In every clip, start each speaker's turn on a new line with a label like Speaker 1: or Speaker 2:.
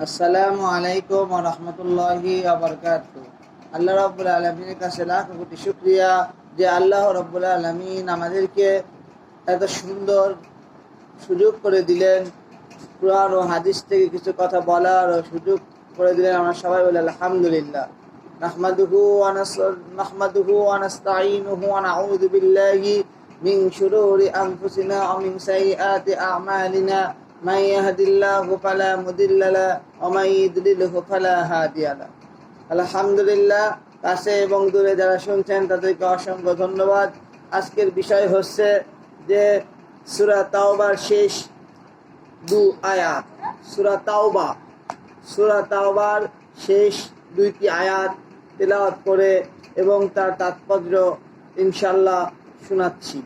Speaker 1: আসসালামু আলাইকুম ওয়া রাহমাতুল্লাহি ওয়া বারাকাতুহু। আল্লাহ রাব্বুল আলামিনের কাছে লাখ কোটি শুকরিয়া যে আল্লাহ রাব্বুল আলামিন আমাদেরকে এত সুন্দর সুযোগ করে দিলেন, কুরআন ও হাদিস থেকে কিছু কথা বলার ও সুযোগ করে দিলেন। আমরা সবাই বলি আলহামদুলিল্লাহ। নাহমাদুহু ওয়া নাস্তাঈনুহু ওয়া নাউযু বিল্লাহি মিন শুরুরি আনফুসিনা ওয়া মিন সাইয়্যাতি আ'মালিনা। من يهد الله فلا مضل له ومن يضلل فلا هادي له। আলহামদুলিল্লাহ। কাছে এবং দূরে যারা শুনছেন তাদেরকে অসংখ্য ধন্যবাদ। আজকের বিষয় হচ্ছে যে সূরা তাওবার শেষ দু আয়াত, সূরা তাওবার শেষ দুইটি আয়াত তেলাওয়াত করে এবং তার তাৎপর্য ইনশাআল্লাহ শোনাচ্ছি।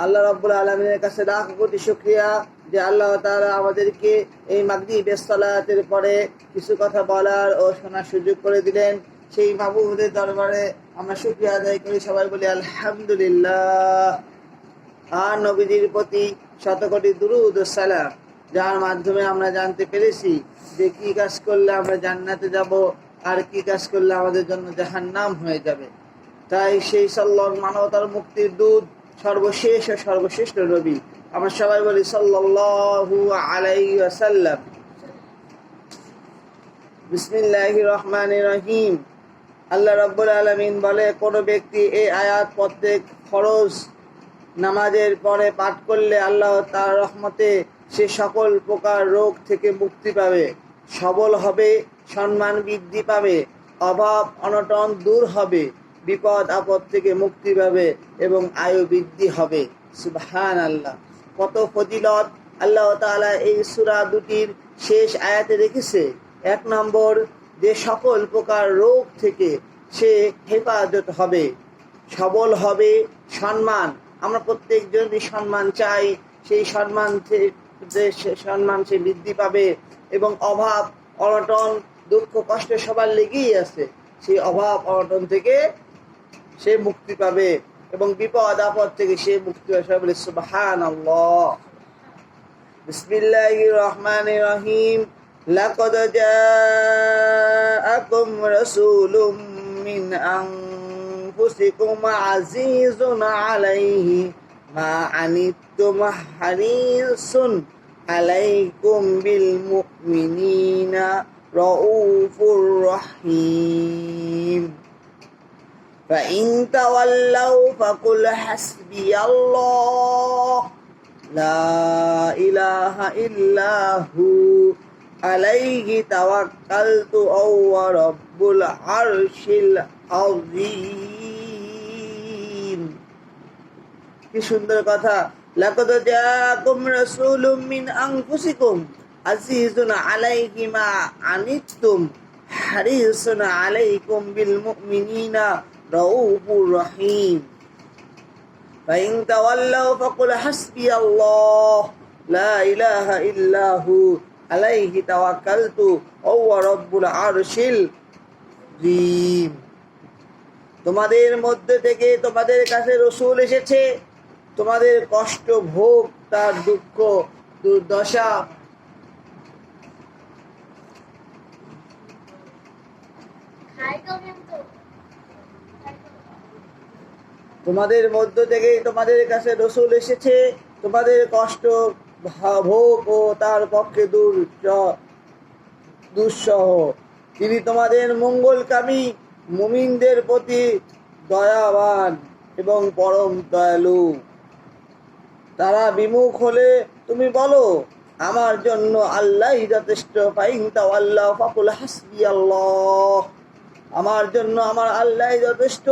Speaker 1: আল্লাহ রাব্বুল আলামিনের কাছে লাখ কোটি শুকরিয়া যে আল্লাহ তাআলা আমাদেরকে এই মাগরিবের সালাতের পরে কিছু কথা বলার ও শোনার সুযোগ করে দিলেন। সেই মাহবুবের দরবারে আমরা শুকরিয়া আদায় করি, সবাই বলি আলহামদুলিল্লাহ। আর নবীজির প্রতি শতকোটি দুরূদ ও সালাম, যার মাধ্যমে আমরা জানতে পেরেছি যে কি কাজ করলে আমরা জান্নাতে যাব আর কি কাজ করলে আমাদের জন্য জাহান্নাম হয়ে যাবে। তাই সেই সাল্লাল্লাহু মানবতার মুক্তির দূত, সর্বশেষ ও সর্বশ্রেষ্ঠ নবী, আমরা সবাই বলি সাল্লাল্লাহু আলাইহি ওয়াসাল্লাম। বিসমিল্লাহির রহমানির রহিম। আল্লাহ রাব্বুল আলামিন বলে, কোন ব্যক্তি এই আয়াত প্রত্যেক ফরজ নামাজের পরে পাঠ করলে আল্লাহ তার রহমতে সে সকল প্রকার রোগ থেকে মুক্তি পাবে, সবল হবে, সম্মান বৃদ্ধি পাবে, অভাব অনটন দূর হবে, বিপদ আপদ থেকে মুক্তি পাবে এবং আয়ু বৃদ্ধি হবে। সুবহানাল্লাহ। কত ফজিলত আল্লাহ তাআলা এই সূরা দুটির শেষ আয়াতে রেখেছে। এক নম্বর, যে সকল প্রকার রোগ থেকে সে হেফাজত হবে, সবল হবে, সম্মান, আমরা প্রত্যেকজনই সম্মান চাই, সেই সম্মান সে বৃদ্ধি পাবে এবং অভাব অনটন দুঃখ কষ্ট সবার লেগেই আছে, সেই অভাব অনটন থেকে সে মুক্তি পাবে এবং বিপদ আপদ থেকে সে মুক্তি পাবে। সবাই বলে সুবহানাল্লাহ। বিসমিল্লাহির রহমানির রহিম। লাকাদ জাআকুম রাসূলুম মিন আনফুসিকুম আজিজুন আলাইহি মা আনিতুম হারিসুন আলাইকুম বিল মুমিনিনা রাউফুর রহিম। فإن تولوا فقل حسبي الله لا إله إلا هو عليه توكلت وهو رب العرش العظيم। কি সুন্দর কথা। লাকাদ জাআকুম রাসূলুম মিন আনফুসিকুম আজিজুন আলাইহি মা আনিতুম হারিসুন আলাইকুম বিল মুমিনিনা রাউফুর রহিম। ফাইন তাওয়াল্লাউ ফাকুল হাসবিয়াল্লাহ লা ইলাহা ইল্লা হু আলাইহি তাওয়াক্কালতু ওয়া হুয়া রাব্বুল আরশিল আযীম। তোমাদের মধ্যে থেকে তোমাদের কাছে রাসূল এসেছে, তোমাদের কষ্ট ভোগ, তার দুঃখ দুর্দশা তোমাদের মধ্য থেকে তোমাদের কাছে রাসূল এসেছে, তোমাদের কষ্ট ভোগ ও তার পক্ষে দুঃসহ। তিনি তোমাদের মঙ্গলকামী, মুমিনদের প্রতি দয়াবান এবং পরম দয়ালু। তারা বিমুখ হলে তুমি বলো, আমার জন্য আল্লাহই যথেষ্ট। ফাইন তাওয়াল্লাউ ফাকুল হাসবিয়াল্লাহ, আমার জন্য আমার আল্লাহই যথেষ্ট,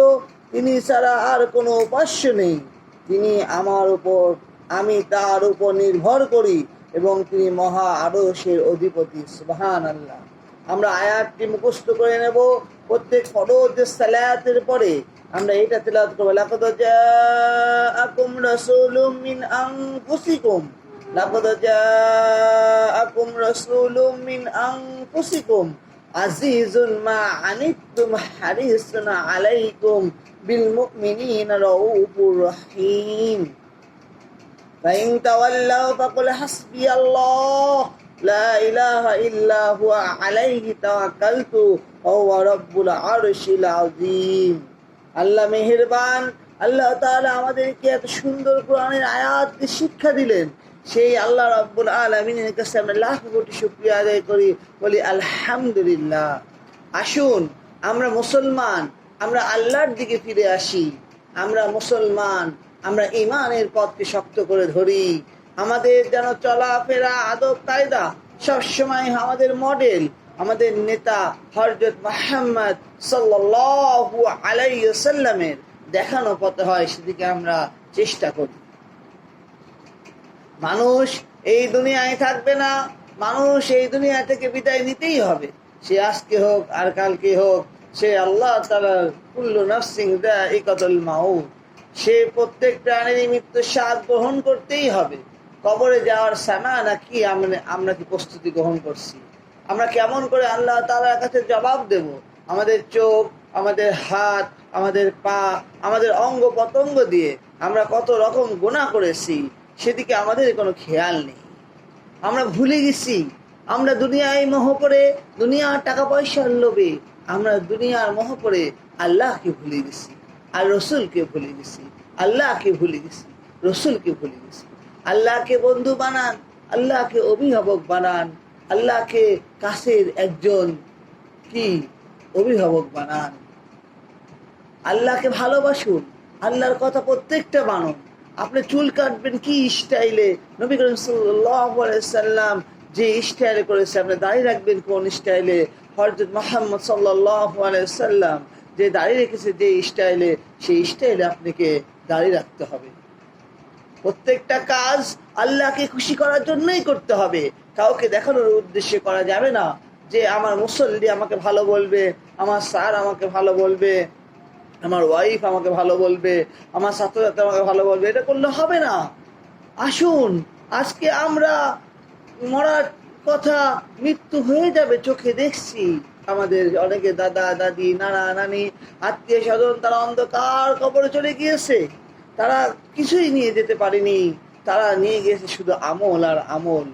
Speaker 1: তিনি ছাড়া আর কোনো উপাস্য নেই। তিনি আমার উপর, আমি তার উপর নির্ভর করি এবং তিনি মহা আরশের অধিপতি। সুবহানাল্লাহ। আমরা আয়াতটি মুখস্থ করে নেব। প্রত্যেক ফরজ সালাতের পরে আমরা এটা তেলাওয়াত করব। লাকাদ জাআকুম রাসূলুম মিন আনফুসিকুম, লাকাদ জাআকুম রাসূলুম মিন আনফুসিকুম আজিজুন মা আনিতুম হারিসুন আলাইকুম বিল মুমিনিনা রাউফুর রহিম। فإن تولوا فقل حسبي الله لا إله إلا هو عليه توكلت وهو رب العرش العظيم। আল্লাহ মেহেরবান, আল্লাহ তাআলা আমাদেরকে এত সুন্দর কোরআনের আয়াতকে শিক্ষা দিলেন। সেই আল্লাহ রাব্বুল আলামিনের কাছে আমরা লাখ কোটি শুকরিয়া আদায় করি, বলি আলহামদুলিল্লাহ। আসুন আমরা মুসলমান, আমরা আল্লাহর দিকে ফিরে আসি। আমরা মুসলমান, আমরা ঈমানের পথকে শক্ত করে ধরি। আমাদের যেন চলাফেরা, আদব কায়দা সবসময় আমাদের মডেল, আমাদের নেতা হযরত মুহাম্মদ সাল্লাল্লাহু আলাইহি ওয়াসাল্লামের দেখানো পথে হয়, সেদিকে আমরা চেষ্টা করি। মানুষ এই দুনিয়ায় থাকবে না, মানুষ এই দুনিয়া থেকে বিদায় নিতেই হবে। সে আজকে হোক আর কালকে হোক, সে আল্লাহ তাআলার কুল্লু নাফসিন যায়িকাতুল মাউত, সে প্রত্যেক প্রাণীর মৃত্যুর স্বাদ গ্রহণ করতেই হবে। কবরে যাওয়ার সামানা কি আমরা কি প্রস্তুতি গ্রহণ করছি? আমরা কেমন করে আল্লাহ তাআলার কাছে জবাব দেব? আমাদের চোখ, আমাদের হাত, আমাদের পা, আমাদের অঙ্গ প্রত্যঙ্গ দিয়ে আমরা কত রকম গুনাহ করেছি, সেদিকে আমাদের কোনো খেয়াল নেই। আমরা ভুলে গেছি, আমরা দুনিয়ায় মোহ করে, দুনিয়ার টাকা পয়সার লোভে আমরা দুনিয়ার মোহ করে আল্লাহকে ভুলে গেছি, আর রসুলকে ভুলে গেছি। আল্লাহকে ভুলে গেছি, রসুলকে ভুলে গেছি। আল্লাহকে বন্ধু বানান, আল্লাহকে অভিভাবক বানান, আল্লাহকে কাছের একজন কি অভিভাবক বানান। আল্লাহকে ভালোবাসুন, আল্লাহর কথা প্রত্যেকটা মানুন। আপনি চুল কাটবেন কি স্টাইলে, নবী করিম সাল্লাল্লাহু আলাইহি সাল্লাম যে স্টাইলে করেছে, আপনি দাড়ি রাখবেন কোন স্টাইলে, হযরত মুহাম্মদ সাল্লাল্লাহু আলাইহি সাল্লাম যে দাড়ি রেখেছে যে স্টাইলে, সেই স্টাইলে আপনাকে দাড়ি রাখতে হবে। প্রত্যেকটা কাজ আল্লাহকে খুশি করার জন্যই করতে হবে, কাউকে দেখানোর উদ্দেশ্যে করা যাবে না যে আমার মুসল্লি আমাকে ভালো বলবে, আমার স্যার আমাকে ভালো বলবে, আমার ওয়াইফ আমাকে ভালো বলবে, আমার ছাত্রছাত্রী আমাকে ভালো বলবে। এটা করলে হবে না। আসুন, আজকে আমরা মরার কথা, মৃত্যু হয়ে যাবে চোখে দেখছি। আমাদের অনেকে দাদা দাদি, নানা নানি, আত্মীয় স্বজন, তারা অন্ধকার কবরে চলে গিয়েছে। তারা কিছুই নিয়ে যেতে পারেনি, তারা নিয়ে গিয়েছে শুধু আমল আর আমল।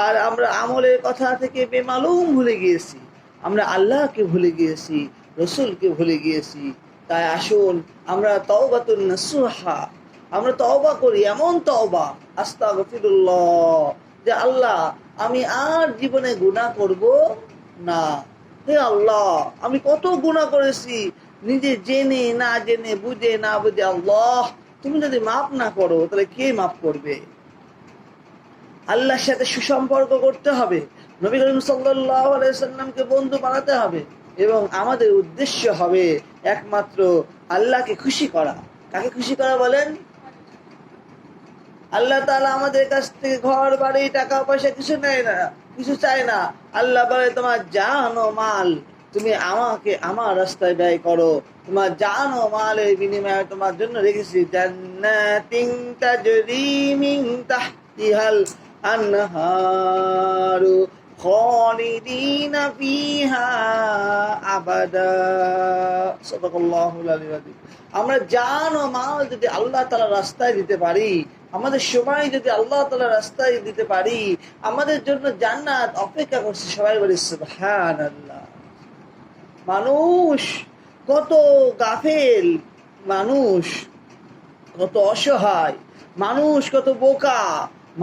Speaker 1: আর আমরা আমলের কথা থেকে বেমালুম ভুলে গিয়েছি, আমরা আল্লাহকে ভুলে গিয়েছি, রসুলকে ভুলে গিয়েছি। তাই আসুন আমরা তাওবাতুন নাসুহা, আমরা তওবা করি, এমন তওবা আস্তাগফিরুল্লাহ, যে আল্লাহ আমি আর জীবনে গুনাহ করব না। হে আল্লাহ, আমি কত গুনাহ করেছি, নিজে জেনে না জেনে, বুঝে না বুঝে। আল্লাহ, তুমি যদি মাফ না করো তাহলে কে মাফ করবে? আল্লাহর সাথে সুসম্পর্ক করতে হবে, নবী করিম সাল্লাল্লাহু আলাইহি সাল্লামকে বন্ধু বানাতে হবে, এবং আমাদের উদ্দেশ্য হবে একমাত্র আল্লাহকে খুশি করা। কাকে খুশি করা বলেন? আল্লাহ তাআলা আমাদের কাছ থেকে ঘর বাড়ি টাকা পয়সা কিছু নেয় না, কিছু চায় না। আল্লাহ বলে তোমার জান ও মাল তুমি আমাকে আমার রাস্তায় ব্যয় করো। তোমার জান ও মালের বিনিময়ে তোমার জন্য রেখেছি জান্নাতিন তাজরি মিন তাহতিহাল আনহারু খালিদিনা ফিহা আবাদা। সাদাকাল্লাহুল আলিয়্যুল আযীম। আমরা জান ও মাল যদি আল্লাহ তাআলার রাস্তায় দিতে পারি, আমাদের সময় যদি আল্লাহ তাআলার রাস্তায় দিতে পারি, আমাদের জন্য জান্নাত অপেক্ষা করছে। সবাই বলি সুবহানাল্লাহ। মানুষ কত গাফেল, মানুষ কত অসহায়, মানুষ কত বোকা,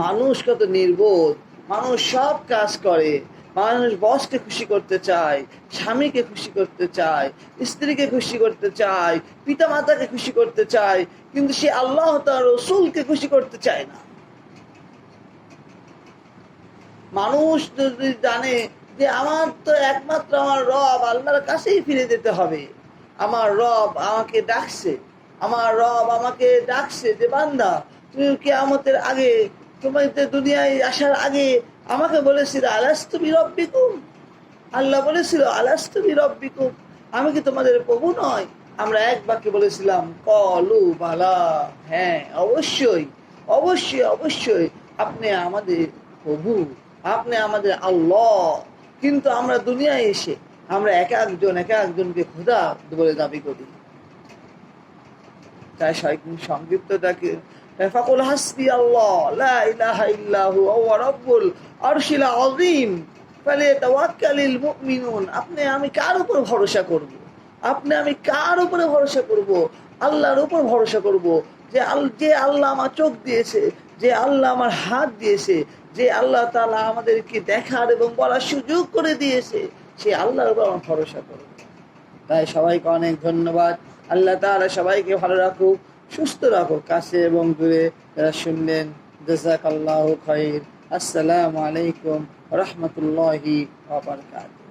Speaker 1: মানুষ কত নির্বোধ। মানুষ সব কাজ করে, মানুষ বসকে খুশি করতে চায়, স্বামীকে খুশি করতে চায়, স্ত্রীকে খুশি করতে চায়, পিতা মাতাকে খুশি করতে চায়, কিন্তু সে আল্লাহ তার রসুলকে খুশি করতে চায় না। মানুষ যদি জানে যে আমার তো একমাত্র আমার রব আল্লাহর কাছেই ফিরে যেতে হবে, আমার রব আমাকে ডাকছে, আমার রব আমাকে ডাকছে যে বান্দা তুমি কিয়ামতের আগে, তোমাদের দুনিয়ায় আসার আগে আমাকে বলেছিল আলাস্তু বিরব্বিকুম, আল্লাহ বলেছিল আলাস্তু বিরব্বিকুম, আমি কি তোমাদের প্রভু নয়? আমরা এক বাক্যে বলেছিলাম কলু বালা, হ্যাঁ অবশ্যই অবশ্যই অবশ্যই আপনি আমাদের প্রভু, আপনি আমাদের আল্লাহ। কিন্তু আমরা দুনিয়ায় এসে আমরা এক একজনকে খোদা বলে দাবি করি। তাই সংক্ষিপ্ততাকে ফাকুল হাসবি আল্লাহ লা ইলাহা ইল্লা হুয়া রাব্বুল আরশিল আযীম ফালিয়াতাওয়াক্কালিল মুমিনুন। আপনি আমি কার উপর ভরসা করব? আমি কার উপরে ভরসা করব? আল্লাহর উপর ভরসা করব। যে আল্লাহ আমার চোখ দিয়েছে, যে আল্লাহ আমার হাত দিয়েছে, যে আল্লাহ তাআলা আমাদেরকে দেখার এবং বলার সুযোগ করে দিয়েছে, সেই আল্লাহর উপর আমার ভরসা করব। তাই সবাইকে অনেক ধন্যবাদ। আল্লাহ তাআলা সবাইকে ভালো রাখুক, সুস্থ রাখুক, কাছে এবং দূরে যারা শুনলেন। জাযাকাল্লাহু খাইর। আসসালামু আলাইকুম ওয়া রাহমাতুল্লাহি ওয়া বারাকাতুহু।